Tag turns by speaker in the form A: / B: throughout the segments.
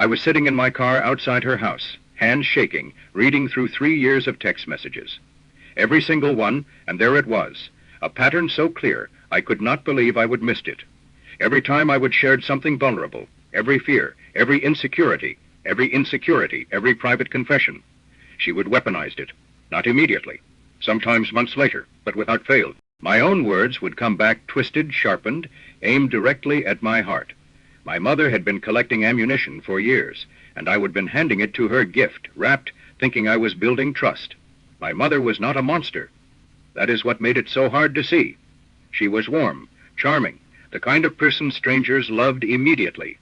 A: I was sitting in my car outside her house, hands shaking, reading through 3 years of text messages. Every single one, and there it was, a pattern so clear I could not believe I would missed it. Every time I would share something vulnerable, every fear, every insecurity, every private confession, she would weaponize it. Not immediately, sometimes months later, but without fail. My own words would come back twisted, sharpened, aimed directly at my heart. My mother had been collecting ammunition for years, and I would been handing it to her gift, wrapped, thinking I was building trust. My mother was not a monster. That is what made it so hard to see. She was warm, charming, the kind of person strangers loved immediately.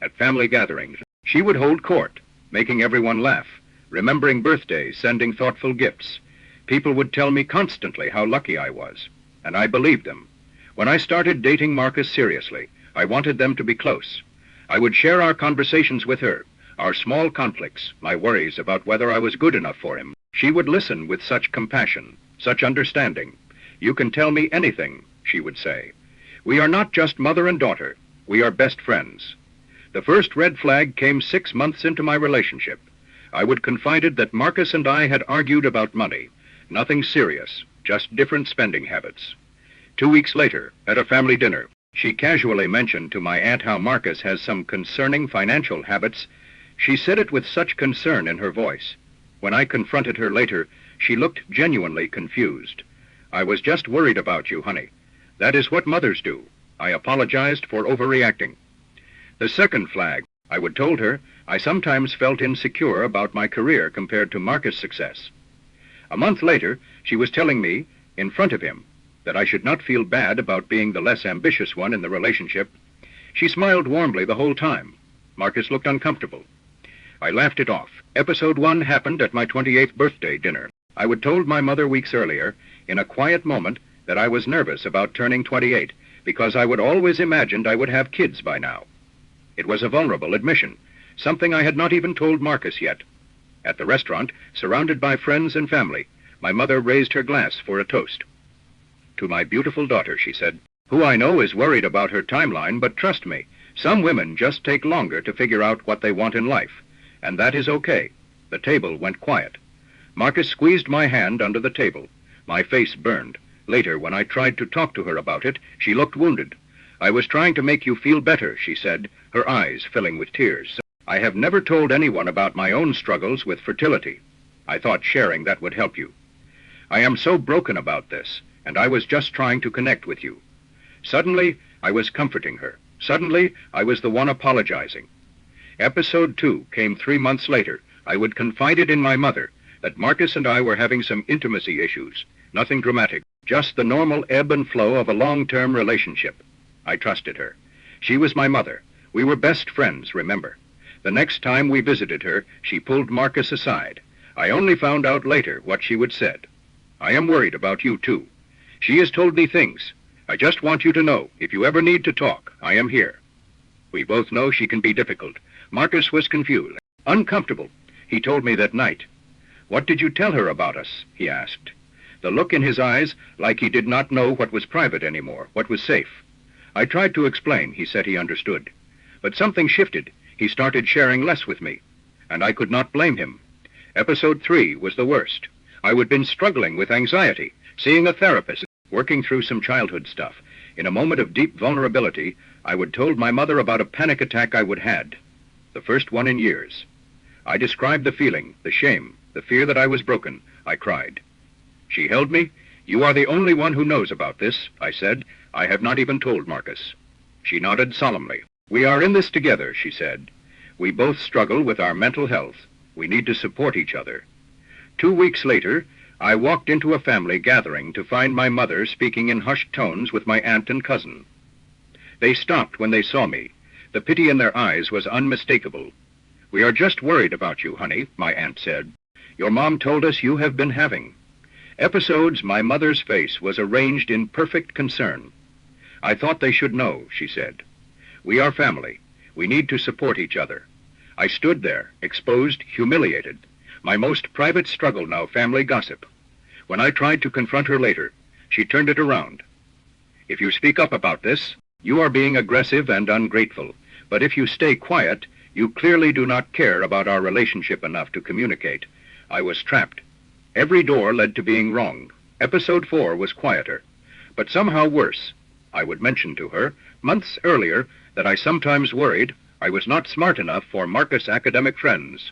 A: At family gatherings, she would hold court, making everyone laugh, remembering birthdays, sending thoughtful gifts. People would tell me constantly how lucky I was, and I believed them. When I started dating Marcus seriously, I wanted them to be close. I would share our conversations with her, our small conflicts, my worries about whether I was good enough for him. She would listen with such compassion, such understanding. "You can tell me anything," she would say. "We are not just mother and daughter. We are best friends." The first red flag came 6 months into my relationship. I would confided that Marcus and I had argued about money. Nothing serious, just different spending habits. 2 weeks later, at a family dinner, she casually mentioned to my aunt how Marcus has some concerning financial habits. She said it with such concern in her voice. When I confronted her later, she looked genuinely confused. "I was just worried about you, honey. That is what mothers do." I apologized for overreacting. The second flag, I would told her, I sometimes felt insecure about my career compared to Marcus' success. A month later, she was telling me, in front of him, that I should not feel bad about being the less ambitious one in the relationship. She smiled warmly the whole time. Marcus looked uncomfortable. I laughed it off. Episode 1 happened at my 28th birthday dinner. I would told my mother weeks earlier, in a quiet moment, that I was nervous about turning 28, because I would always imagined I would have kids by now. It was a vulnerable admission, something I had not even told Marcus yet. At the restaurant, surrounded by friends and family, my mother raised her glass for a toast. "To my beautiful daughter," she said, "who I know is worried about her timeline, but trust me, some women just take longer to figure out what they want in life, and that is okay." The table went quiet. Marcus squeezed my hand under the table. My face burned. Later, when I tried to talk to her about it, she looked wounded. "I was trying to make you feel better," she said, her eyes filling with tears. "I have never told anyone about my own struggles with fertility. I thought sharing that would help you. I am so broken about this, and I was just trying to connect with you." Suddenly, I was comforting her. Suddenly, I was the one apologizing. Episode 2 came 3 months later. I would confided in my mother that Marcus and I were having some intimacy issues. Nothing dramatic, just the normal ebb and flow of a long-term relationship. I trusted her. She was my mother. We were best friends, remember. The next time we visited her, she pulled Marcus aside. I only found out later what she would said. "I am worried about you, too. She has told me things. I just want you to know, if you ever need to talk, I am here." We both know she can be difficult. Marcus was confused, uncomfortable. He told me that night. "What did you tell her about us?" he asked. The look in his eyes, like he did not know what was private anymore, what was safe. I tried to explain. He said he understood. But something shifted. He started sharing less with me, and I could not blame him. Episode 3 was the worst. I had been struggling with anxiety, seeing a therapist, working through some childhood stuff. In a moment of deep vulnerability, I would told my mother about a panic attack I would had, the first one in years. I described the feeling, the shame, the fear that I was broken. I cried. She held me. "You are the only one who knows about this," I said. "I have not even told Marcus." She nodded solemnly. "We are in this together," she said. "We both struggle with our mental health. We need to support each other." 2 weeks later, I walked into a family gathering to find my mother speaking in hushed tones with my aunt and cousin. They stopped when they saw me. The pity in their eyes was unmistakable. "We are just worried about you, honey," my aunt said. "Your mom told us you have been having." Episodes, my mother's face was arranged in perfect concern. "I thought they should know," she said. "We are family. We need to support each other." I stood there, exposed, humiliated. My most private struggle now, family gossip. When I tried to confront her later, she turned it around. "If you speak up about this, you are being aggressive and ungrateful. But if you stay quiet, You clearly do not care about our relationship enough to communicate. I was trapped. Every door led to being wrong. Episode 4 was quieter, but somehow worse. I would mention to her, months earlier, that I sometimes worried I was not smart enough for Marcus' academic friends.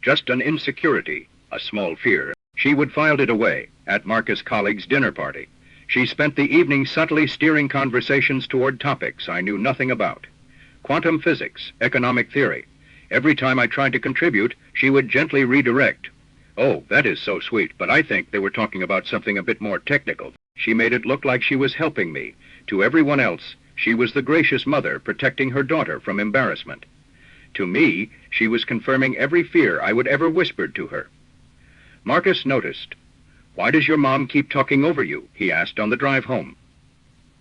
A: Just an insecurity, a small fear. She would file it away at Marcus' colleagues' dinner party. She spent the evening subtly steering conversations toward topics I knew nothing about. Quantum physics, economic theory. Every time I tried to contribute, she would gently redirect. Oh, that is so sweet, but I think they were talking about something a bit more technical. She made it look like she was helping me. To everyone else, she was the gracious mother protecting her daughter from embarrassment. To me, she was confirming every fear I would ever whispered to her. Marcus noticed. "Why does your mom keep talking over you?" he asked on the drive home.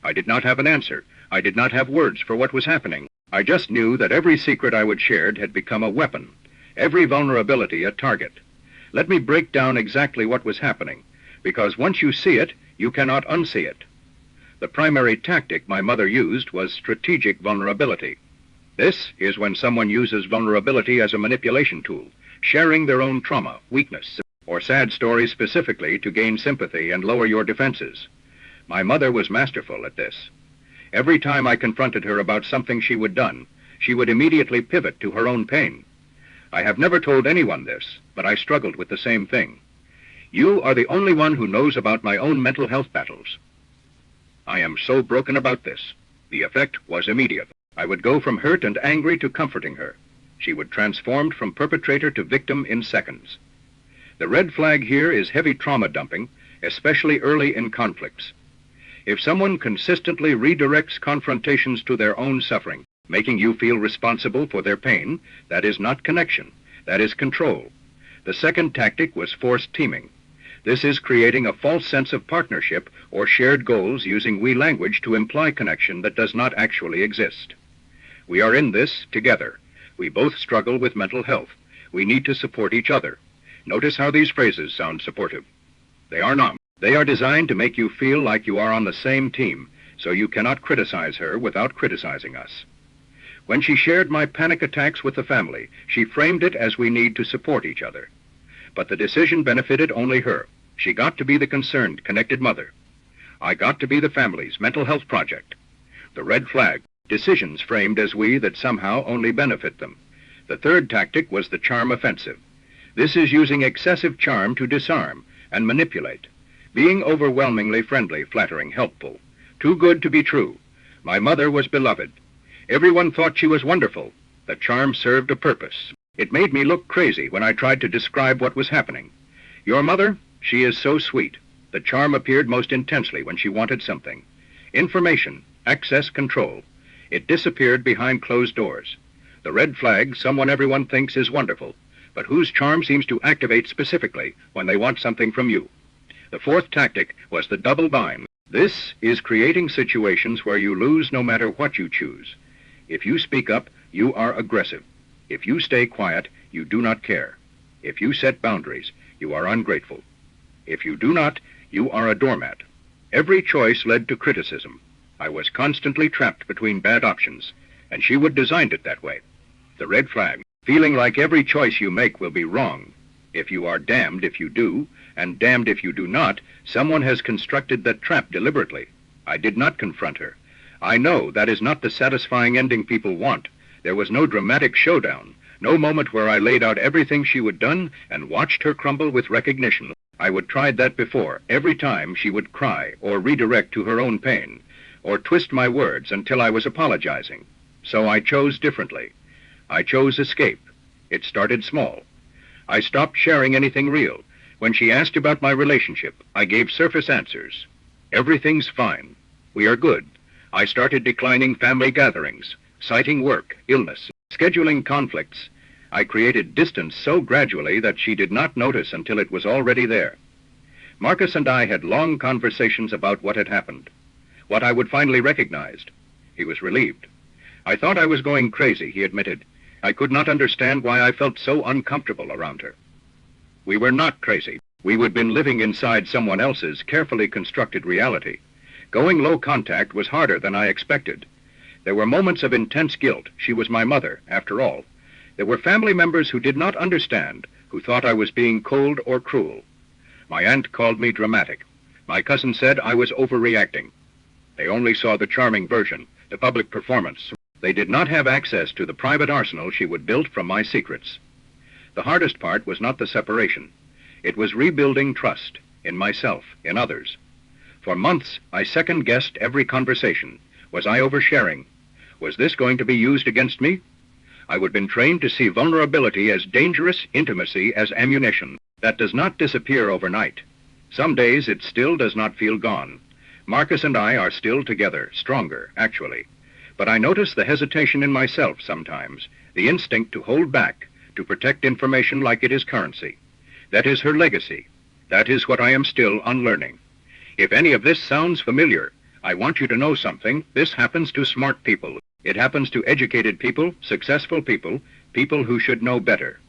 A: I did not have an answer. I did not have words for what was happening. I just knew that every secret I would shared had become a weapon, every vulnerability a target. Let me break down exactly what was happening, because once you see it, you cannot unsee it. The primary tactic my mother used was strategic vulnerability. This is when someone uses vulnerability as a manipulation tool, sharing their own trauma, weakness, or sad stories specifically to gain sympathy and lower your defenses. My mother was masterful at this. Every time I confronted her about something she would done, she would immediately pivot to her own pain. I have never told anyone this, but I struggled with the same thing. You are the only one who knows about my own mental health battles. I am so broken about this. The effect was immediate. I would go from hurt and angry to comforting her. She would transform from perpetrator to victim in seconds. The red flag here is heavy trauma dumping, especially early in conflicts. If someone consistently redirects confrontations to their own suffering, making you feel responsible for their pain, that is not connection, that is control. The second tactic was forced teaming. This is creating a false sense of partnership or shared goals using we language to imply connection that does not actually exist. We are in this together. We both struggle with mental health. We need to support each other. Notice how these phrases sound supportive. They are not. They are designed to make you feel like you are on the same team, so you cannot criticize her without criticizing us. When she shared my panic attacks with the family, she framed it as we need to support each other. But the decision benefited only her. She got to be the concerned, connected mother. I got to be the family's mental health project. The red flag, decisions framed as we that somehow only benefit them. The third tactic was the charm offensive. This is using excessive charm to disarm and manipulate. Being overwhelmingly friendly, flattering, helpful. Too good to be true. My mother was beloved. Everyone thought she was wonderful. The charm served a purpose. It made me look crazy when I tried to describe what was happening. Your mother? She is so sweet. The charm appeared most intensely when she wanted something. Information, access, control. It disappeared behind closed doors. The red flag, someone everyone thinks is wonderful, but whose charm seems to activate specifically when they want something from you. The fourth tactic was the double bind. This is creating situations where you lose no matter what you choose. If you speak up, you are aggressive. If you stay quiet, you do not care. If you set boundaries, you are ungrateful. If you do not, you are a doormat. Every choice led to criticism. I was constantly trapped between bad options, and she would design it that way. The red flag, feeling like every choice you make will be wrong. If you are damned if you do, and damned if you do not, someone has constructed that trap deliberately. I did not confront her. I know that is not the satisfying ending people want. There was no dramatic showdown, no moment where I laid out everything she would done and watched her crumble with recognition. I would tried that before. Every time she would cry or redirect to her own pain, or twist my words until I was apologizing. So I chose differently. I chose escape. It started small. I stopped sharing anything real. When she asked about my relationship, I gave surface answers. Everything's fine. We are good. I started declining family gatherings, citing work, illness, scheduling conflicts. I created distance so gradually that she did not notice until it was already there. Marcus and I had long conversations about what had happened, what I would finally recognize. He was relieved. I thought I was going crazy, he admitted. I could not understand why I felt so uncomfortable around her. We were not crazy. We had been living inside someone else's carefully constructed reality. Going low contact was harder than I expected. There were moments of intense guilt. She was my mother, after all. There were family members who did not understand, who thought I was being cold or cruel. My aunt called me dramatic. My cousin said I was overreacting. They only saw the charming version, the public performance. They did not have access to the private arsenal she would build from my secrets. The hardest part was not the separation. It was rebuilding trust in myself, in others. For months, I second-guessed every conversation. Was I oversharing? Was this going to be used against me? I would have been trained to see vulnerability as dangerous, intimacy as ammunition. That does not disappear overnight. Some days it still does not feel gone. Marcus and I are still together, stronger, actually. But I notice the hesitation in myself sometimes, the instinct to hold back, to protect information like it is currency. That is her legacy. That is what I am still unlearning. If any of this sounds familiar, I want you to know something. This happens to smart people. It happens to educated people, successful people, people who should know better.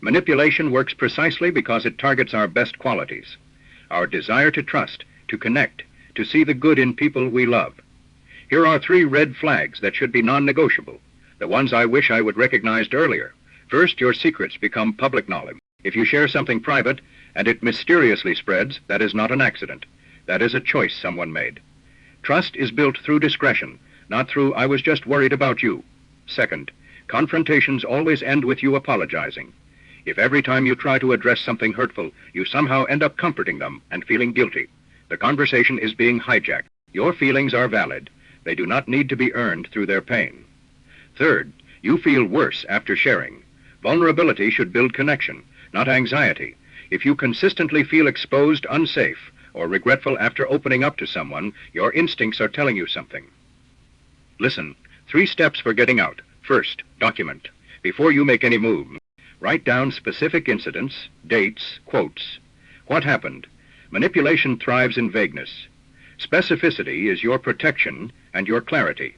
A: Manipulation works precisely because it targets our best qualities. Our desire to trust, to connect, to see the good in people we love. Here are 3 red flags that should be non-negotiable, the ones I wish I would recognized earlier. First, your secrets become public knowledge. If you share something private and it mysteriously spreads, that is not an accident. That is a choice someone made. Trust is built through discretion, not through "I was just worried about you." Second, confrontations always end with you apologizing. If every time you try to address something hurtful, you somehow end up comforting them and feeling guilty, the conversation is being hijacked. Your feelings are valid. They do not need to be earned through their pain. Third, you feel worse after sharing. Vulnerability should build connection, not anxiety. If you consistently feel exposed, unsafe, or regretful after opening up to someone, your instincts are telling you something. Listen, 3 steps for getting out. First, document. Before you make any move, write down specific incidents, dates, quotes. What happened? Manipulation thrives in vagueness. Specificity is your protection and your clarity.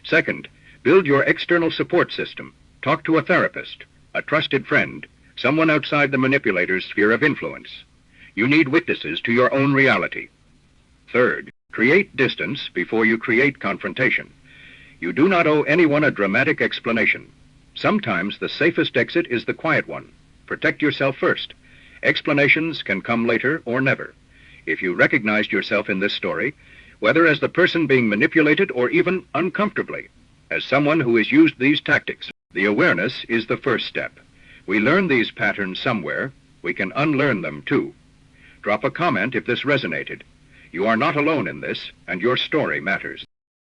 A: Second, build your external support system. Talk to a therapist, a trusted friend, someone outside the manipulator's sphere of influence. You need witnesses to your own reality. Third, create distance before you create confrontation. You do not owe anyone a dramatic explanation. Sometimes the safest exit is the quiet one. Protect yourself first. Explanations can come later or never. If you recognized yourself in this story, whether as the person being manipulated or even uncomfortably, as someone who has used these tactics, the awareness is the first step. We learn these patterns somewhere. We can unlearn them too. Drop a comment if this resonated. You are not alone in this, and your story matters.